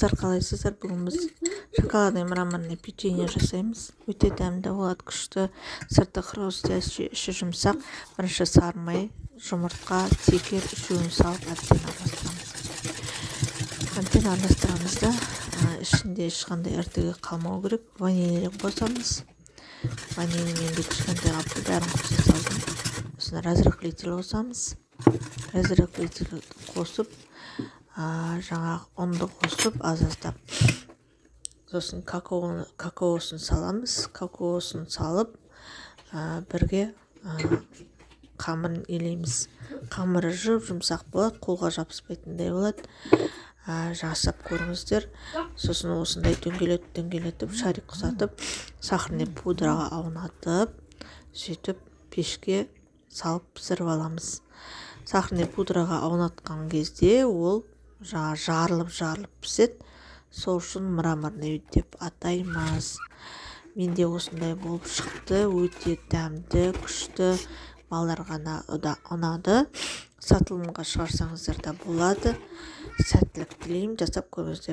Армысыздар, қалайсыздар? Бүгін біз шоколадный мраморный печенье жасаймыз. Өте дәмді болады, күшті. Сырты хрустящий, іші жұмсақ. Бірінші сары май, жұмыртқа, цифер үшеуін салып әбден араластырамыз. Әбден араластырамыз да, ішінде ешқандай іртігі қалмау керек. Ваниль қосамыз. Ваниль де кішкентай қапты бәрін қоса салдым. Сосын разрыхлитель қосамыз. Разрыхлитель қосып, жаңағы ұнды қосып аз-аздап. Сосын какаосын саламыз. Какаосын салып, бірге қамырын илейміз. Қамыры жұмсақ болады, қолға жабыспайтындай болады. Жасап көріңіздер. Сосын осындай дөңгелетіп, шарик ұсатып, сахарный пудраға аунатып, сөйтіп пешке салып пісіріп аламыз. Сахарный пудраға аунатқан кезде ол жарылып піседі. Сол үшін мраморный деп атаймыз. Менде осындай болып шықты. Өте дәмді, күшті. Балаларға ұнады. Сатылымға шығарсаңыздар да болады. Сәттілік тілеймін, жасап көріңіздер.